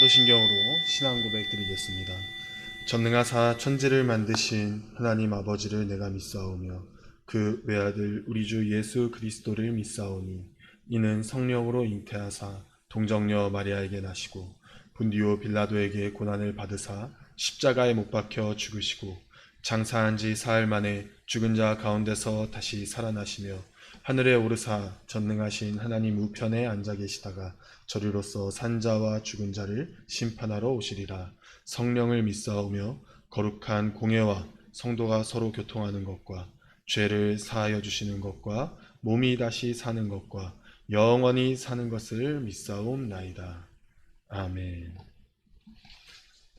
사도신경으로 신앙 고백 드리겠습니다. 전능하사 천지를 만드신 하나님 아버지를 내가 믿사오며 그 외아들 우리 주 예수 그리스도를 믿사오니 이는 성령으로 잉태하사 동정녀 마리아에게 나시고 본디오 빌라도에게 고난을 받으사 십자가에 못 박혀 죽으시고 장사한 지 사흘 만에 죽은 자 가운데서 다시 살아나시며 하늘에 오르사 전능하신 하나님 우편에 앉아 계시다가 저리로서 산자와 죽은 자를 심판하러 오시리라. 성령을 믿사오며 거룩한 공예와 성도가 서로 교통하는 것과 죄를 사하여 주시는 것과 몸이 다시 사는 것과 영원히 사는 것을 믿사옵나이다. 아멘.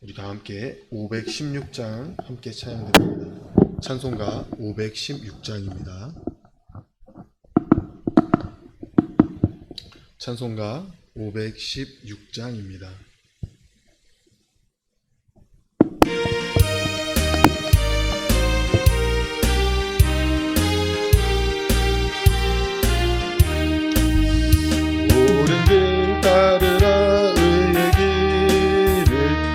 우리 다 함께 516장 함께 찬양드립니다. 찬송가 516장입니다. 찬송가 516장입니다. 옳은 길 따르라 의의 길을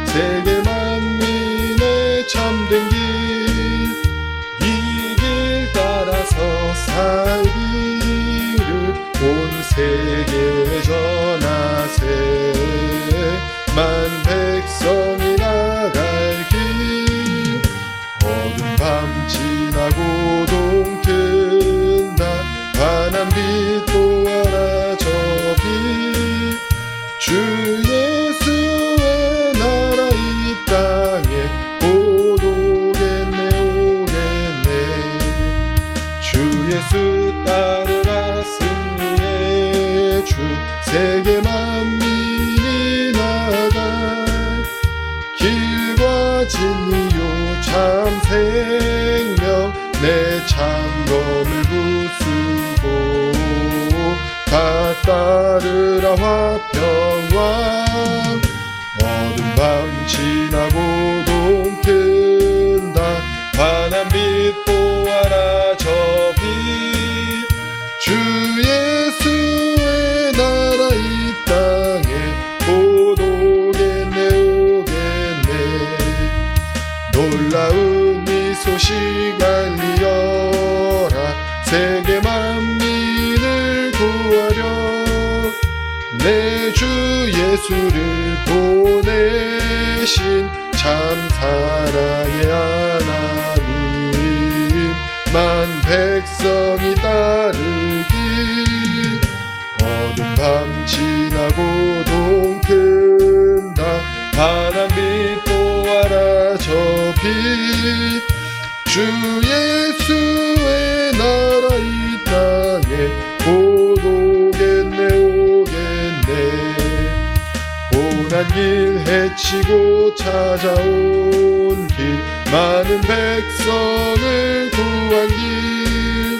세계 만민의 참된 길 이 길 따라서 살기를 온 세계에 전하세 만 백성이 나갈 길 어두운 밤 지나고 동튼다 환한 빛 보아라 저 빛 주 예수의 나라 이 땅에 곧 오겠네 오겠네 주 예수 따르라 승리의 주 세계 만민이 나갈 길과 진리요 참 생명 내 창검을 부수고 다 따르라 화평왕 어두운 밤 지나고 동튼다 환한 빛 보아라 저 빛 주 예수의 나라 이 땅에 곧 오겠네 오겠네 놀라운 이 소식 알리어라 세계 만민을 구하려 내 주 예수를 보내신 참 사랑의 하나님 만 백성이 따르길 어두운 밤 지나고 동튼다 환한 빛 보아라 저 빛 주 예수의 나라 이 땅에 곧 오겠네 오겠네 고난 길 헤치고 찾아온 길 많은 백성을 구한 길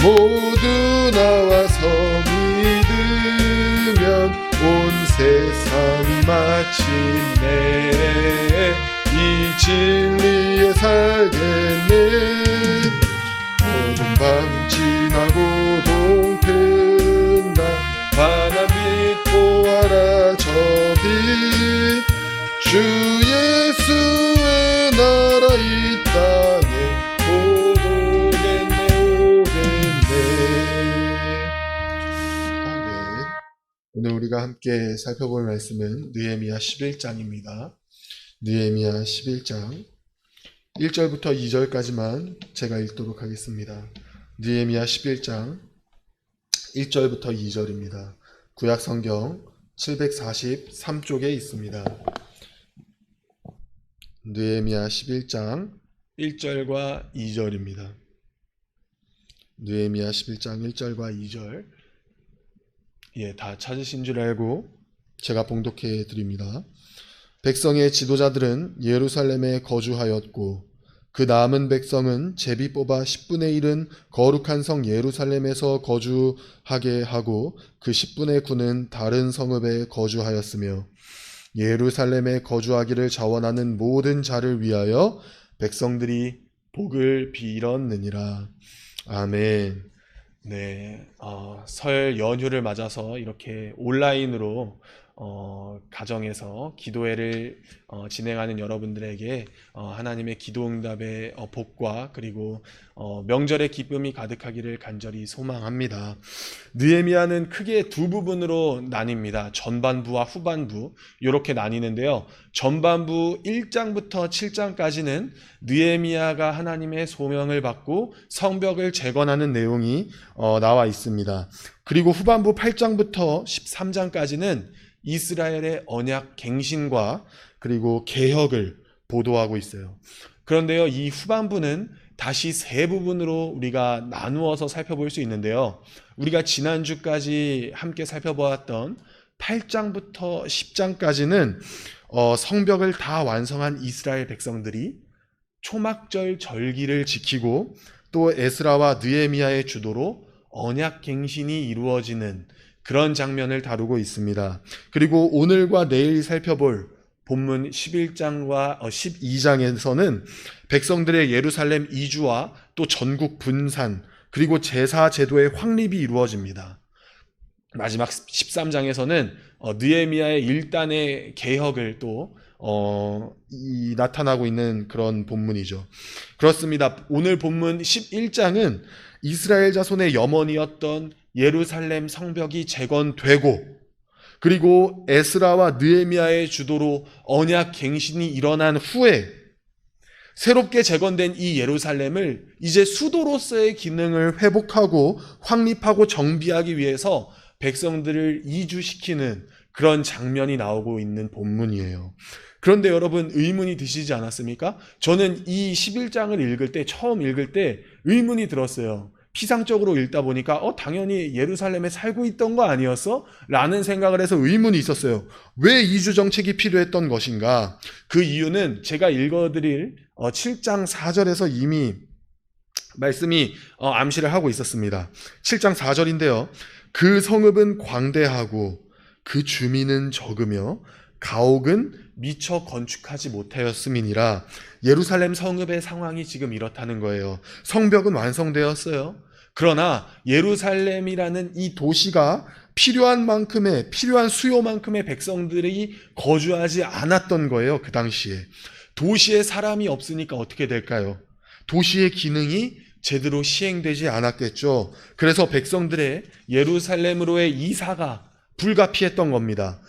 모두 나와서 믿으면 온 세상이 마침내 이 진리에 살겠네 어두운 밤 지나고 동튼다 환한 빛 보아라 저 빛 주 예수의 나라 이 땅에 곧 오겠네 오겠네. 아멘. 오늘 우리가 함께 살펴볼 말씀은 느헤미야 11장입니다. 느헤미야 11장 1절부터 2절까지만 제가 읽도록 하겠습니다. 느헤미야 11장 1절부터 2절입니다. 구약성경 743쪽에 있습니다. 느헤미야 11장 1절과 2절입니다. 느헤미야 11장 1절과 2절 다 찾으신 줄 알고 제가 봉독해 드립니다. 백성의 지도자들은 예루살렘에 거주하였고 그 남은 백성은 제비 뽑아 10분의 1은 거룩한 성 예루살렘에서 거주하게 하고 그 10분의 9는 다른 성읍에 거주하였으며 예루살렘에 거주하기를 자원하는 모든 자를 위하여 백성들이 복을 빌었느니라. 아멘. 네, 설 연휴를 맞아서 이렇게 온라인으로 가정에서 기도회를 진행하는 여러분들에게 하나님의 기도응답의 복과 그리고 명절의 기쁨이 가득하기를 간절히 소망합니다. 느헤미야는 크게 두 부분으로 나뉩니다. 전반부와 후반부 이렇게 나뉘는데요. 전반부 1장부터 7장까지는 느헤미야가 하나님의 소명을 받고 성벽을 재건하는 내용이 나와 있습니다. 그리고 후반부 8장부터 13장까지는 이스라엘의 언약 갱신과 그리고 개혁을 보도하고 있어요. 그런데요, 이 후반부는 다시 세 부분으로 우리가 나누어서 살펴볼 수 있는데요. 우리가 지난주까지 함께 살펴보았던 8장부터 10장까지는 성벽을 다 완성한 이스라엘 백성들이 초막절 절기를 지키고 또 에스라와 느헤미야의 주도로 언약 갱신이 이루어지는 그런 장면을 다루고 있습니다. 그리고 오늘과 내일 살펴볼 본문 11장과 12장에서는 백성들의 예루살렘 이주와 또 전국 분산 그리고 제사 제도의 확립이 이루어집니다. 마지막 13장에서는 느헤미야의 일단의 개혁을 또 나타나고 있는 그런 본문이죠. 그렇습니다. 오늘 본문 11장은 이스라엘 자손의 염원이었던 예루살렘 성벽이 재건되고 그리고 에스라와 느헤미야의 주도로 언약 갱신이 일어난 후에 새롭게 재건된 이 예루살렘을 이제 수도로서의 기능을 회복하고 확립하고 정비하기 위해서 백성들을 이주시키는 그런 장면이 나오고 있는 본문이에요. 그런데 여러분 의문이 드시지 않았습니까? 저는 이 11장을 읽을 때 처음 읽을 때 의문이 들었어요. 피상적으로 읽다 보니까 당연히 예루살렘에 살고 있던 거 아니었어? 라는 생각을 해서 의문이 있었어요. 왜 이주 정책이 필요했던 것인가? 그 이유는 제가 읽어드릴 7장 4절에서 이미 말씀이 암시를 하고 있었습니다. 7장 4절인데요. 그 성읍은 광대하고 그 주민은 적으며 가옥은 미처 건축하지 못하였음이니라. 예루살렘 성읍의 상황이 지금 이렇다는 거예요. 성벽은 완성되었어요. 그러나 예루살렘이라는 이 도시가 필요한 수요만큼의 백성들이 거주하지 않았던 거예요. 그 당시에. 도시에 사람이 없으니까 어떻게 될까요? 도시의 기능이 제대로 시행되지 않았겠죠. 그래서 백성들의 예루살렘으로의 이사가 불가피했던 겁니다.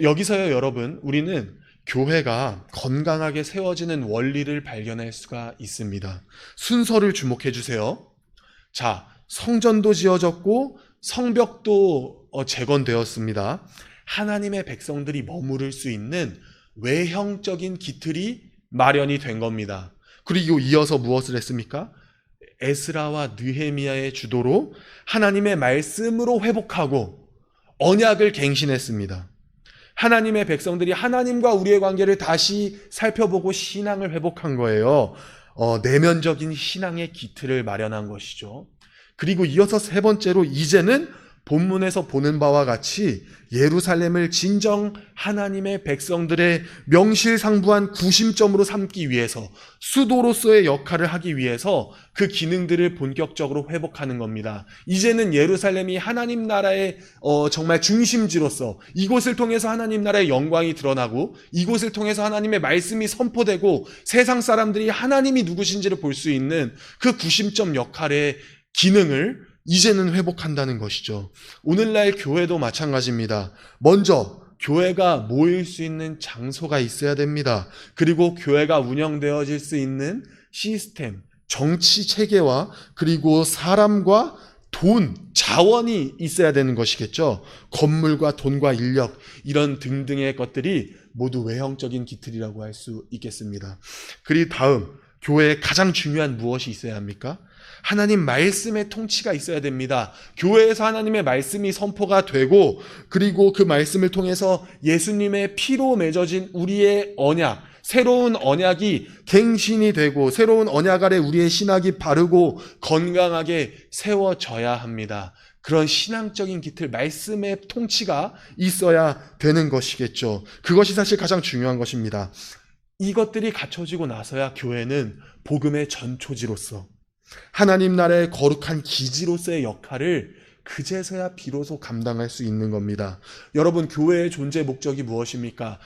여기서요, 여러분, 우리는 교회가 건강하게 세워지는 원리를 발견할 수가 있습니다. 순서를 주목해 주세요. 자, 성전도 지어졌고 성벽도 재건되었습니다. 하나님의 백성들이 머무를 수 있는 외형적인 기틀이 마련이 된 겁니다. 그리고 이어서 무엇을 했습니까? 에스라와 느헤미야의 주도로 하나님의 말씀으로 회복하고 언약을 갱신했습니다. 하나님의 백성들이 하나님과 우리의 관계를 다시 살펴보고 신앙을 회복한 거예요. 내면적인 신앙의 기틀을 마련한 것이죠. 그리고 이어서 세 번째로 이제는 본문에서 보는 바와 같이 예루살렘을 진정 하나님의 백성들의 명실상부한 구심점으로 삼기 위해서 수도로서의 역할을 하기 위해서 그 기능들을 본격적으로 회복하는 겁니다. 이제는 예루살렘이 하나님 나라의 정말 중심지로서 이곳을 통해서 하나님 나라의 영광이 드러나고 이곳을 통해서 하나님의 말씀이 선포되고 세상 사람들이 하나님이 누구신지를 볼 수 있는 그 구심점 역할의 기능을 이제는 회복한다는 것이죠. 오늘날 교회도 마찬가지입니다. 먼저 교회가 모일 수 있는 장소가 있어야 됩니다. 그리고 교회가 운영되어질 수 있는 시스템, 정치 체계와 그리고 사람과 돈, 자원이 있어야 되는 것이겠죠. 건물과 돈과 인력 이런 등등의 것들이 모두 외형적인 기틀이라고 할 수 있겠습니다. 그리고 다음 교회에 가장 중요한 무엇이 있어야 합니까? 하나님 말씀의 통치가 있어야 됩니다. 교회에서 하나님의 말씀이 선포가 되고 그리고 그 말씀을 통해서 예수님의 피로 맺어진 우리의 언약, 새로운 언약이 갱신이 되고 새로운 언약 아래 우리의 신학이 바르고 건강하게 세워져야 합니다. 그런 신앙적인 기틀, 말씀의 통치가 있어야 되는 것이겠죠. 그것이 사실 가장 중요한 것입니다. 이것들이 갖춰지고 나서야 교회는 복음의 전초지로서 하나님 나라의 거룩한 기지로서의 역할을 그제서야 비로소 감당할 수 있는 겁니다. 여러분, 교회의 존재 목적이 무엇입니까?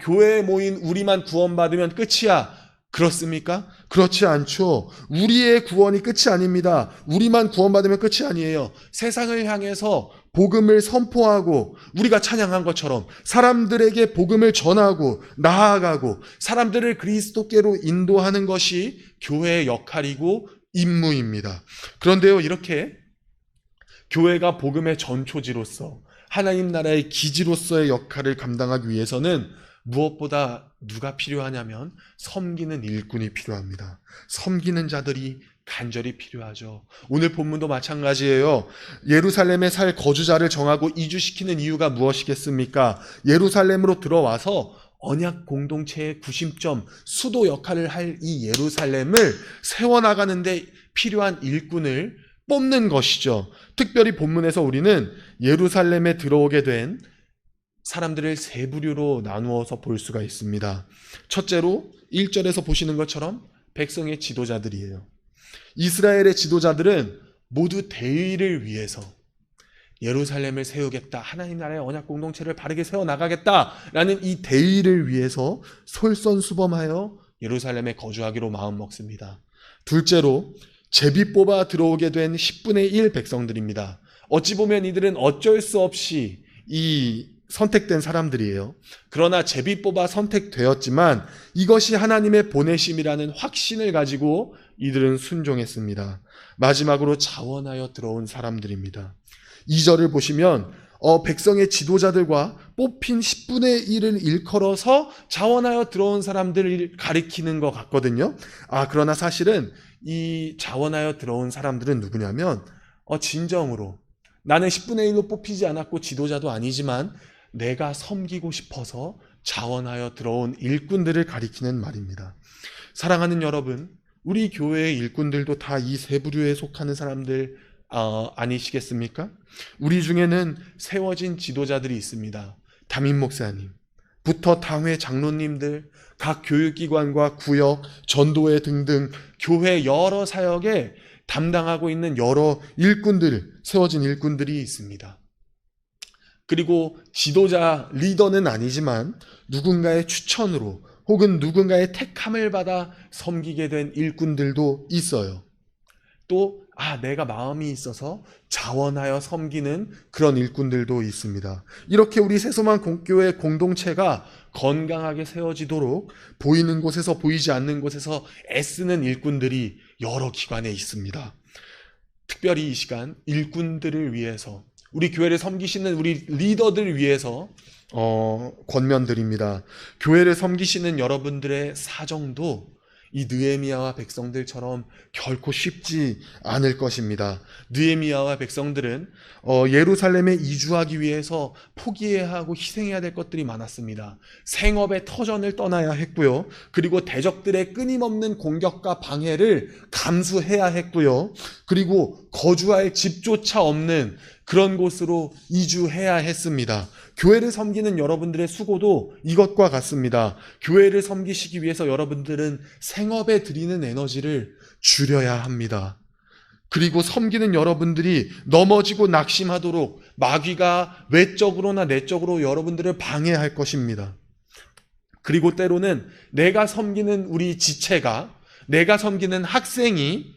교회에 모인 우리만 구원받으면 끝이야. 그렇습니까? 그렇지 않죠. 우리의 구원이 끝이 아닙니다. 우리만 구원받으면 끝이 아니에요. 세상을 향해서 복음을 선포하고 우리가 찬양한 것처럼 사람들에게 복음을 전하고 나아가고 사람들을 그리스도께로 인도하는 것이 교회의 역할이고 임무입니다. 그런데요, 이렇게 교회가 복음의 전초지로서 하나님 나라의 기지로서의 역할을 감당하기 위해서는 무엇보다 누가 필요하냐면 섬기는 일꾼이 필요합니다. 섬기는 자들이 간절히 필요하죠. 오늘 본문도 마찬가지예요. 예루살렘에 살 거주자를 정하고 이주시키는 이유가 무엇이겠습니까? 예루살렘으로 들어와서 언약 공동체의 구심점, 수도 역할을 할 이 예루살렘을 세워나가는데 필요한 일꾼을 뽑는 것이죠. 특별히 본문에서 우리는 예루살렘에 들어오게 된 사람들을 세 부류로 나누어서 볼 수가 있습니다. 첫째로 1절에서 보시는 것처럼 백성의 지도자들이에요. 이스라엘의 지도자들은 모두 대의를 위해서 예루살렘을 세우겠다, 하나님 나라의 언약 공동체를 바르게 세워나가겠다라는 이 대의를 위해서 솔선수범하여 예루살렘에 거주하기로 마음먹습니다. 둘째로 제비 뽑아 들어오게 된 10분의 1 백성들입니다. 어찌 보면 이들은 어쩔 수 없이 선택된 사람들이에요. 그러나 제비 뽑아 선택되었지만 이것이 하나님의 보내심이라는 확신을 가지고 이들은 순종했습니다. 마지막으로 자원하여 들어온 사람들입니다. 2절을 보시면 백성의 지도자들과 뽑힌 10분의 1을 일컬어서 자원하여 들어온 사람들을 가리키는 것 같거든요. 그러나 사실은 이 자원하여 들어온 사람들은 누구냐면 진정으로 나는 10분의 1로 뽑히지 않았고 지도자도 아니지만 내가 섬기고 싶어서 자원하여 들어온 일꾼들을 가리키는 말입니다. 사랑하는 여러분, 우리 교회의 일꾼들도 다 이 세 부류에 속하는 사람들 아니시겠습니까? 우리 중에는 세워진 지도자들이 있습니다. 담임 목사님부터 당회 장로님들, 각 교육기관과 구역, 전도회 등등 교회 여러 사역에 담당하고 있는 여러 일꾼들, 세워진 일꾼들이 있습니다. 그리고 지도자, 리더는 아니지만 누군가의 추천으로 혹은 누군가의 택함을 받아 섬기게 된 일꾼들도 있어요. 또 내가 마음이 있어서 자원하여 섬기는 그런 일꾼들도 있습니다. 이렇게 우리 새소만 공교회 공동체가 건강하게 세워지도록 보이는 곳에서 보이지 않는 곳에서 애쓰는 일꾼들이 여러 기관에 있습니다. 특별히 이 시간 일꾼들을 위해서, 우리 교회를 섬기시는 우리 리더들을 위해서 권면드립니다. 교회를 섬기시는 여러분들의 사정도 이 느헤미야와 백성들처럼 결코 쉽지 않을 것입니다. 느헤미야와 백성들은 예루살렘에 이주하기 위해서 포기해야 하고 희생해야 될 것들이 많았습니다. 생업의 터전을 떠나야 했고요. 그리고 대적들의 끊임없는 공격과 방해를 감수해야 했고요. 그리고 거주할 집조차 없는 그런 곳으로 이주해야 했습니다. 교회를 섬기는 여러분들의 수고도 이것과 같습니다. 교회를 섬기시기 위해서 여러분들은 생업에 드리는 에너지를 줄여야 합니다. 그리고 섬기는 여러분들이 넘어지고 낙심하도록 마귀가 외적으로나 내적으로 여러분들을 방해할 것입니다. 그리고 때로는 내가 섬기는 우리 지체가, 내가 섬기는 학생이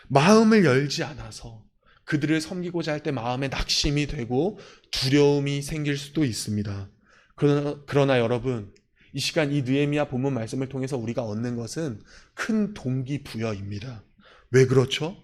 마음을 열지 않아서 그들을 섬기고자 할 때 마음에 낙심이 되고 두려움이 생길 수도 있습니다. 그러나 여러분, 이 시간 이 느헤미야 본문 말씀을 통해서 우리가 얻는 것은 큰 동기부여입니다. 왜 그렇죠?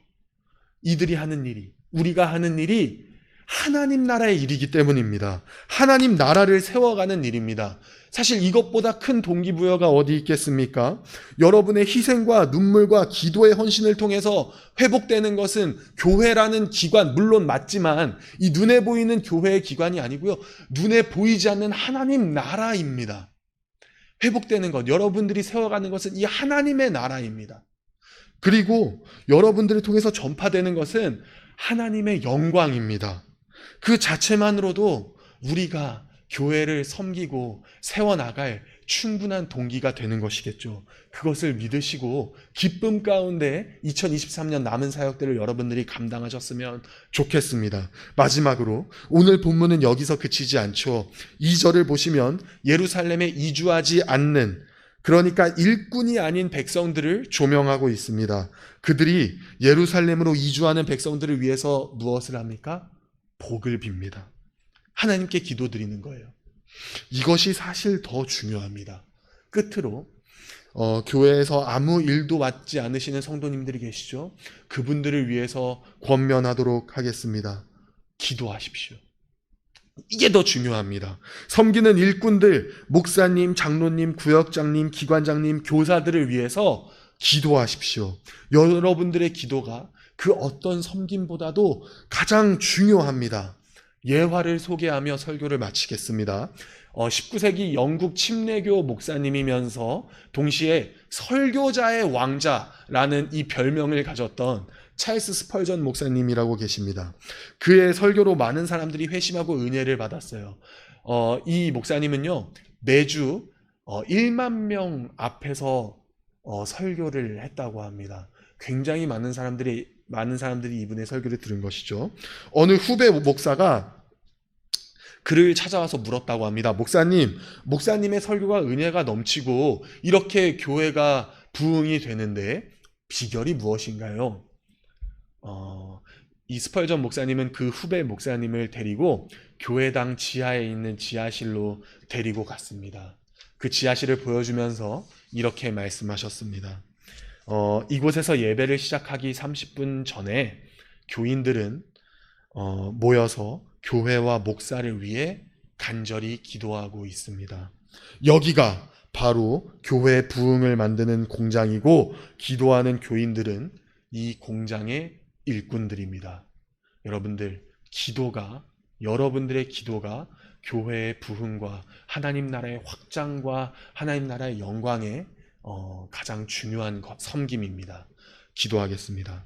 이들이 하는 일이, 우리가 하는 일이 하나님 나라의 일이기 때문입니다. 하나님 나라를 세워가는 일입니다. 사실 이것보다 큰 동기부여가 어디 있겠습니까? 여러분의 희생과 눈물과 기도의 헌신을 통해서 회복되는 것은 교회라는 기관, 물론 맞지만 이 눈에 보이는 교회의 기관이 아니고요. 눈에 보이지 않는 하나님 나라입니다. 회복되는 것, 여러분들이 세워가는 것은 이 하나님의 나라입니다. 그리고 여러분들을 통해서 전파되는 것은 하나님의 영광입니다. 그 자체만으로도 우리가 교회를 섬기고 세워나갈 충분한 동기가 되는 것이겠죠. 그것을 믿으시고 기쁨 가운데 2023년 남은 사역들을 여러분들이 감당하셨으면 좋겠습니다. 마지막으로 오늘 본문은 여기서 그치지 않죠. 2절을 보시면 예루살렘에 이주하지 않는, 그러니까 일꾼이 아닌 백성들을 조명하고 있습니다. 그들이 예루살렘으로 이주하는 백성들을 위해서 무엇을 합니까? 복을 빕니다. 하나님께 기도드리는 거예요. 이것이 사실 더 중요합니다. 끝으로 교회에서 아무 일도 맡지 않으시는 성도님들이 계시죠? 그분들을 위해서 권면하도록 하겠습니다. 기도하십시오. 이게 더 중요합니다. 섬기는 일꾼들, 목사님, 장로님, 구역장님, 기관장님, 교사들을 위해서 기도하십시오. 여러분들의 기도가 그 어떤 섬김보다도 가장 중요합니다. 예화를 소개하며 설교를 마치겠습니다. 19세기 영국 침례교 목사님이면서 동시에 설교자의 왕자라는 이 별명을 가졌던 찰스 스펄전 목사님이라고 계십니다. 그의 설교로 많은 사람들이 회심하고 은혜를 받았어요. 이 목사님은요, 매주 1만 명 앞에서 설교를 했다고 합니다. 굉장히 많은 사람들이 이분의 설교를 들은 것이죠. 어느 후배 목사가 그를 찾아와서 물었다고 합니다. 목사님의 설교가 은혜가 넘치고 이렇게 교회가 부흥이 되는데 비결이 무엇인가요? 이 스펄전 목사님은 그 후배 목사님을 데리고 교회당 지하에 있는 지하실로 데리고 갔습니다. 그 지하실을 보여주면서 이렇게 말씀하셨습니다. 이곳에서 예배를 시작하기 30분 전에 교인들은 모여서 교회와 목사를 위해 간절히 기도하고 있습니다. 여기가 바로 교회 부흥을 만드는 공장이고, 기도하는 교인들은 이 공장의 일꾼들입니다. 여러분들의 기도가 교회의 부흥과 하나님 나라의 확장과 하나님 나라의 영광의 가장 중요한 섬김입니다. 기도하겠습니다.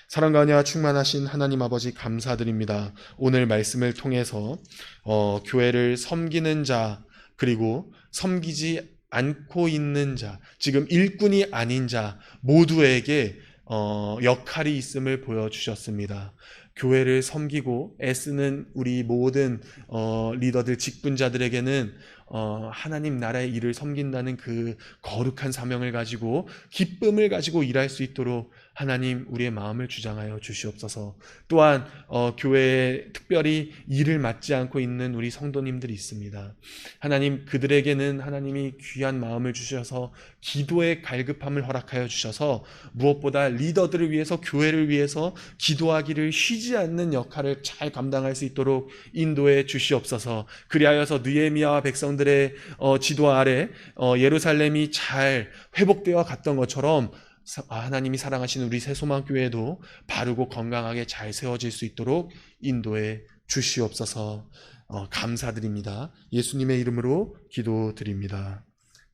사랑과 은혜와 충만하신 하나님 아버지, 감사드립니다. 오늘 말씀을 통해서 교회를 섬기는 자, 그리고 섬기지 않고 있는 자, 지금 일꾼이 아닌 자 모두에게 역할이 있음을 보여주셨습니다. 교회를 섬기고 애쓰는 우리 모든 리더들, 직분자들에게는 하나님 나라의 일을 섬긴다는 그 거룩한 사명을 가지고 기쁨을 가지고 일할 수 있도록 하나님 우리의 마음을 주장하여 주시옵소서. 또한 교회에 특별히 일을 맡지 않고 있는 우리 성도님들이 있습니다. 하나님, 그들에게는 하나님이 귀한 마음을 주셔서 기도의 갈급함을 허락하여 주셔서 무엇보다 리더들을 위해서, 교회를 위해서 기도하기를 쉬지 않는 역할을 잘 감당할 수 있도록 인도해 주시옵소서. 그리하여서 느헤미야와 백성들의 지도 아래 예루살렘이 잘 회복되어 갔던 것처럼 하나님이 사랑하시는 우리 새소망교회도 바르고 건강하게 잘 세워질 수 있도록 인도해 주시옵소서. 감사드립니다. 예수님의 이름으로 기도드립니다.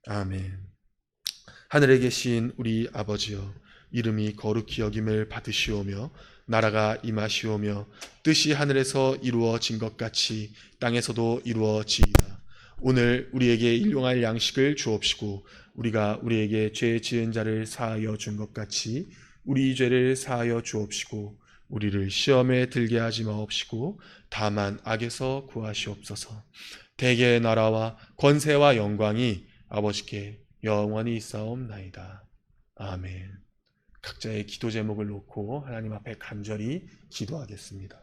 아멘. 하늘에 계신 우리 아버지여, 이름이 거룩히 여김을 받으시오며 나라가 임하시오며 뜻이 하늘에서 이루어진 것 같이 땅에서도 이루어지이다. 오늘 우리에게 일용할 양식을 주옵시고 우리가 우리에게 죄 지은 자를 사하여 준 것 같이 우리 죄를 사하여 주옵시고 우리를 시험에 들게 하지 마옵시고 다만 악에서 구하시옵소서. 대개의 나라와 권세와 영광이 아버지께 영원히 있사옵나이다. 아멘. 각자의 기도 제목을 놓고 하나님 앞에 간절히 기도하겠습니다.